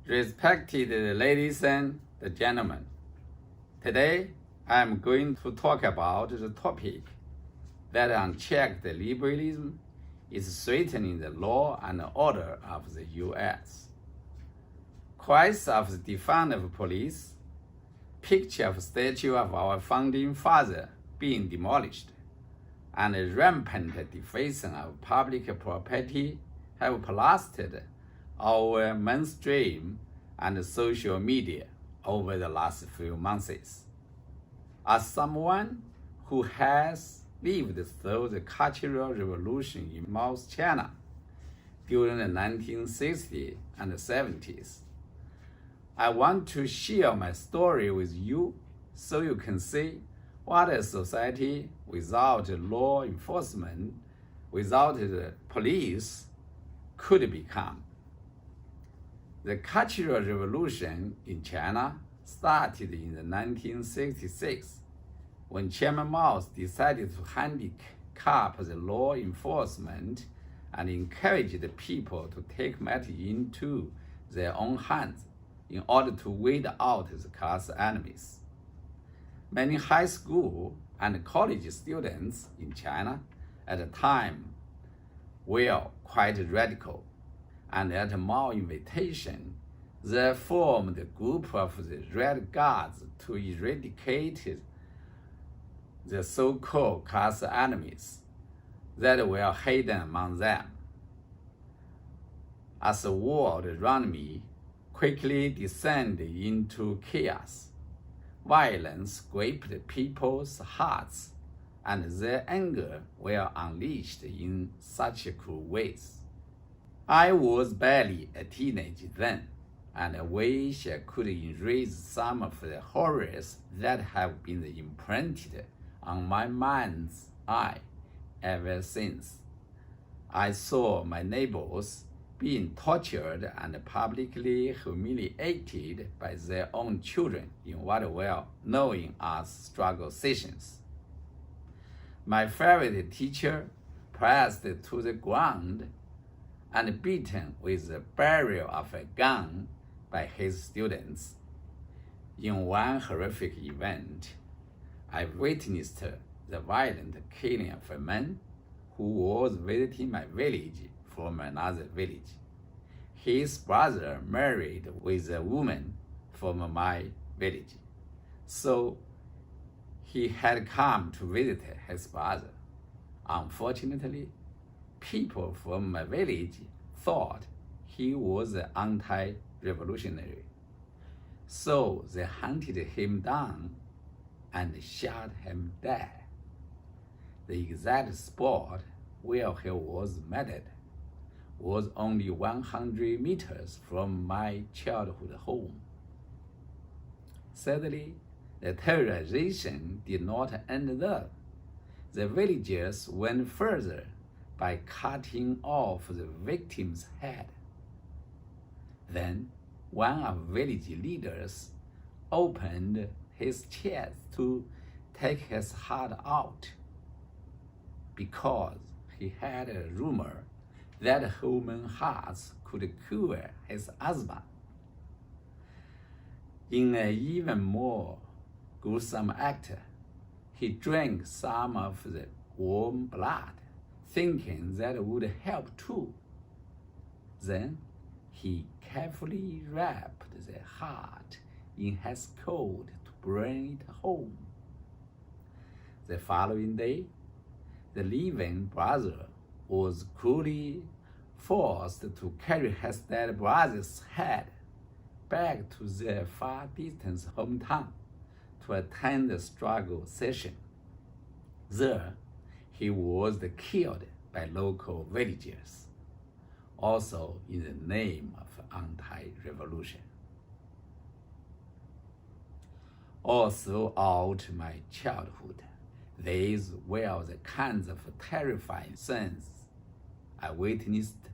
Respected ladies and gentlemen, today I am going to talk about the topic that unchecked liberalism is threatening the law and order of the U.S. Cries of the defund of police, picture of statue of our founding father being demolished, and rampant defacing of public property have plastered our mainstream and social media over the last few months. As someone who has lived through the Cultural Revolution in South China during the 1960s and 70s, I want to share my story with you so you can see what a society without law enforcement, without the police, could become. The Cultural Revolution in China started in the 1966 when Chairman Mao decided to handicap the law enforcement and encourage the people to take matters into their own hands in order to weed out the class enemies. Many high school and college students in China at the time were quite radical, and at Mao's invitation, they formed a group of the Red Guards to eradicate the so-called class enemies that were hidden among them. As the world around me quickly descended into chaos, violence gripped people's hearts, and their anger were unleashed in such cruel ways. I was barely a teenager then, and I wish I could erase some of the horrors that have been imprinted on my mind's eye ever since. I saw my neighbors being tortured and publicly humiliated by their own children in what were known as struggle sessions. My favorite teacher pressed to the ground and beaten with the barrel of a gun by his students. In one horrific event, I witnessed the violent killing of a man who was visiting my village from another village. His brother married with a woman from my village, so he had come to visit his brother. Unfortunately, people from my village thought he was anti-revolutionary, so they hunted him down and shot him dead. The exact spot where he was murdered was only 100 meters from my childhood home. Sadly, the terrorization did not end there. The villagers went further by cutting off the victim's head. Then, one of village leaders opened his chest to take his heart out because he had a rumor that human hearts could cure his asthma. In an even more gruesome act, he drank some of the warm blood, thinking that would help too. Then he carefully wrapped the heart in his coat to bring it home. The following day, the living brother was cruelly forced to carry his dead brother's head back to their far-distant hometown to attend the struggle session. There, he was killed by local villagers, also in the name of anti-revolution. All throughout my childhood, these were the kinds of terrifying scenes I witnessed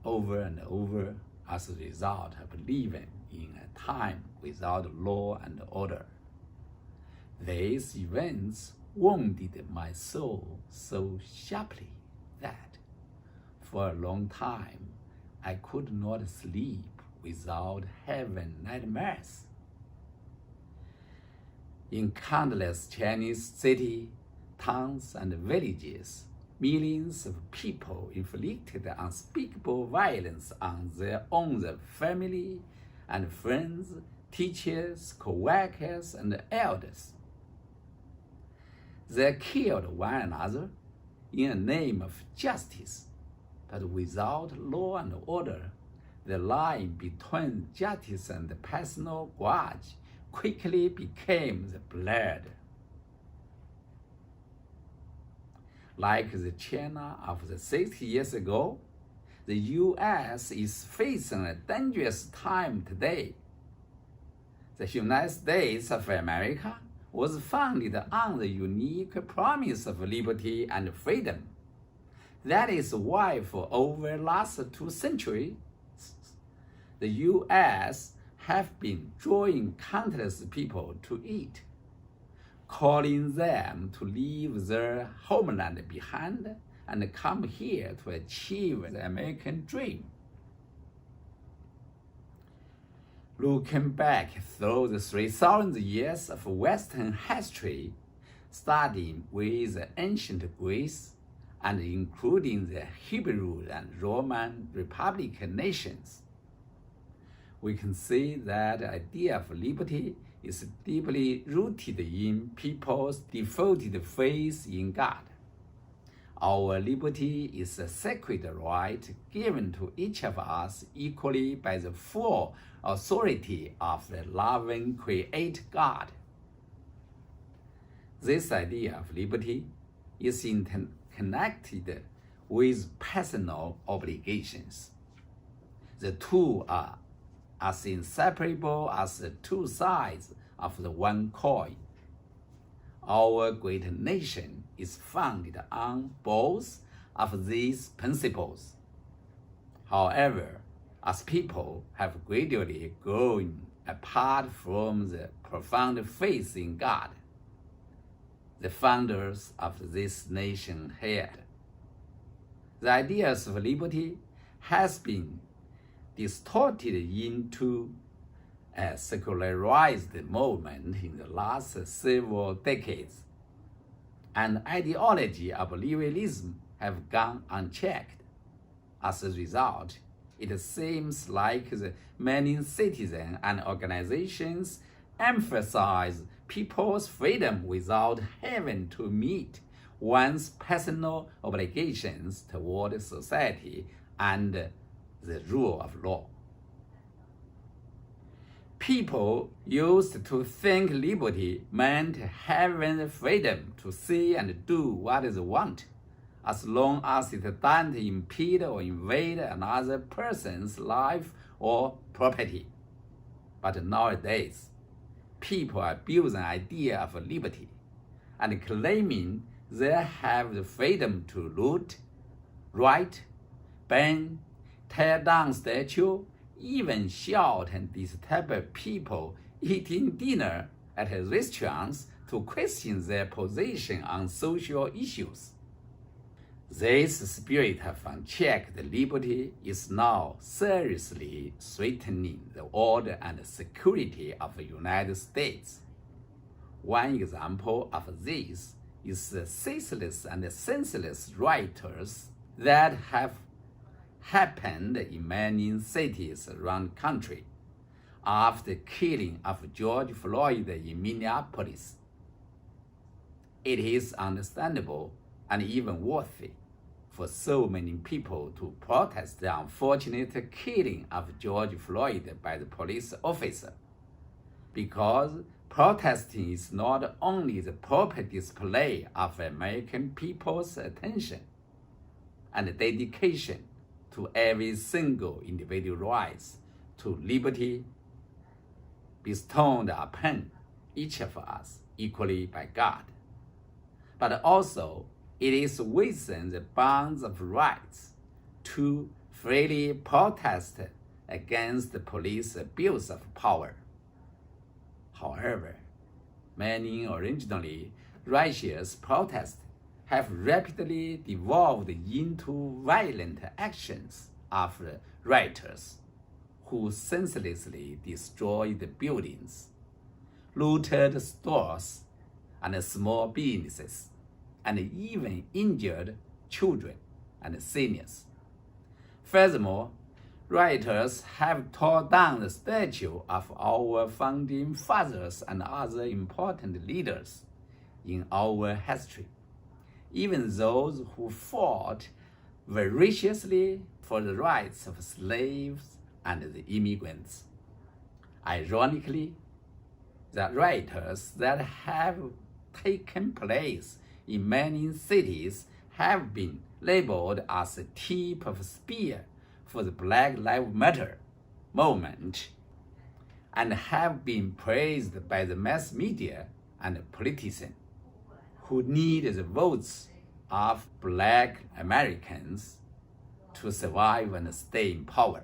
over and over as a result of living in a time without law and order. These events wounded my soul so sharply that for a long time I could not sleep without having nightmares. In countless Chinese cities, towns, and villages, millions of people inflicted unspeakable violence on their own family and friends, teachers, co-workers, and elders. They killed one another in the name of justice, but without law and order, the line between justice and personal grudge quickly became the blood. Like the China of the 60 years ago, the U.S. is facing a dangerous time today. The United States of America was founded on the unique promise of liberty and freedom. That is why for over the last 2 centuries, the U.S. have been drawing countless people to it, calling them to leave their homeland behind and come here to achieve the American dream. Looking back through the 3,000 years of Western history, starting with the ancient Greece and including the Hebrew and Roman Republic nations, we can see that the idea of liberty is deeply rooted in people's devoted faith in God. Our liberty is a sacred right given to each of us equally by the full authority of the loving Creator God. This idea of liberty is connected with personal obligations. The two are as inseparable as the two sides of the one coin. Our great nation is founded on both of these principles. However, as people have gradually grown apart from the profound faith in God the founders of this nation had, the ideas of liberty has been distorted into a secularized movement in the last several decades, and ideology of liberalism have gone unchecked. As a result, it seems like the many citizens and organizations emphasize people's freedom without having to meet one's personal obligations toward society and the rule of law. People used to think liberty meant having the freedom to say and do what they want, as long as it doesn't impede or invade another person's life or property. But nowadays, people abuse the idea of liberty and claiming they have the freedom to loot, riot, burn, tear down statues, even shout and disturb people eating dinner at restaurants to question their position on social issues. This spirit of unchecked liberty is now seriously threatening the order and security of the United States. One example of this is the ceaseless and senseless riots that have happened in many cities around the country after the killing of George Floyd in Minneapolis. It is understandable and even worthy for so many people to protest the unfortunate killing of George Floyd by the police officer, because protesting is not only the proper display of American people's attention and dedication to every single individual rights to liberty bestowed upon each of us equally by God, but also it is within the bounds of rights to freely protest against the police abuse of power. However, many originally righteous protests have rapidly devolved into violent actions of rioters who senselessly destroyed buildings, looted stores and small businesses, and even injured children and seniors. Furthermore, rioters have torn down the statue of our founding fathers and other important leaders in our history, even those who fought voraciously for the rights of slaves and the immigrants. Ironically, the rioters that have taken place in many cities have been labeled as the tip of a spear for the Black Lives Matter movement and have been praised by the mass media and politicians who need the votes of Black Americans to survive and stay in power.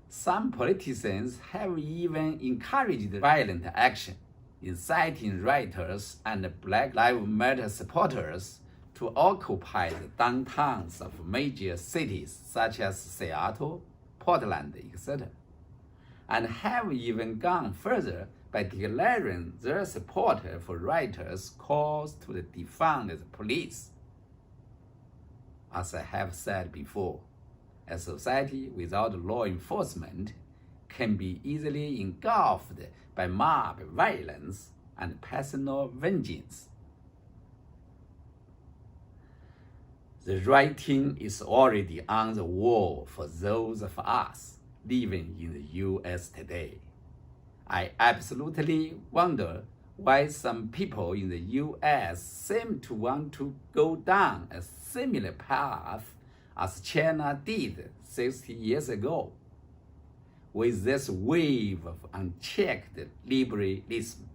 Some politicians have even encouraged violent action, inciting rioters and Black Lives Matter supporters to occupy the downtowns of major cities such as Seattle, Portland, etc., and have even gone further by declaring their support for rioters' calls to defund the police. As I have said before, a society without law enforcement can be easily engulfed by mob violence and personal vengeance. The writing is already on the wall for those of us living in the U.S. today. I absolutely wonder why some people in the U.S. seem to want to go down a similar path as China did 60 years ago, with this wave of unchecked liberalism.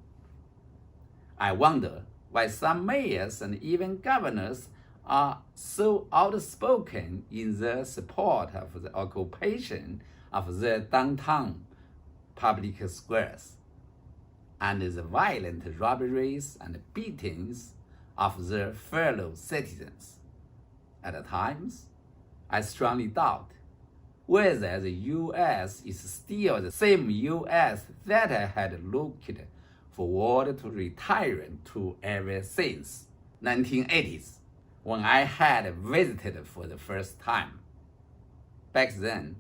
I wonder why some mayors and even governors are so outspoken in their support of the occupation of their downtown public squares and the violent robberies and beatings of their fellow citizens. At times, I strongly doubt whether the U.S. is still the same U.S. that I had looked forward to retiring to ever since 1980s, when I had visited for the first time. Back then,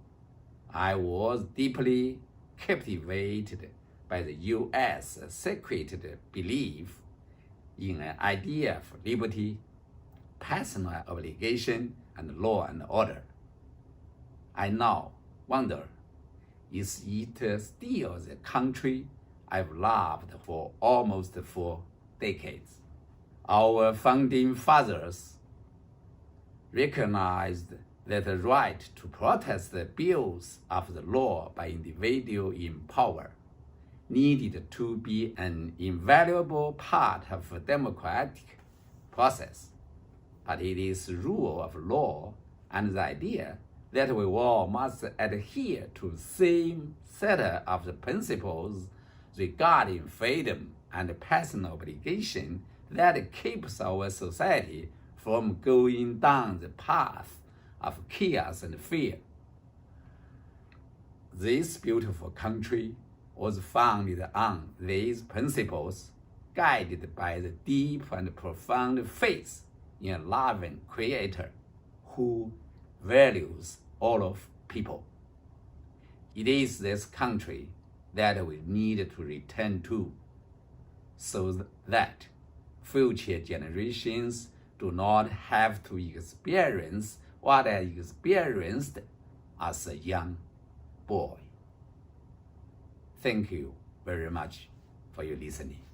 I was deeply captivated by the U.S. secret belief in an idea of liberty, personal obligation, and law and order. I now wonder, is it still the country I've loved for almost 4 decades? Our founding fathers recognized that the right to protest the abuse of the law by individuals in power needed to be an invaluable part of a democratic process. But it is the rule of law and the idea that we all must adhere to the same set of the principles regarding freedom and personal obligation that keeps our society from going down the path of chaos and fear. This beautiful country was founded on these principles, guided by the deep and profound faith in a loving Creator who values all of people. It is this country that we need to return to, so that future generations do not have to experience what I experienced as a young boy. Thank you very much for your listening.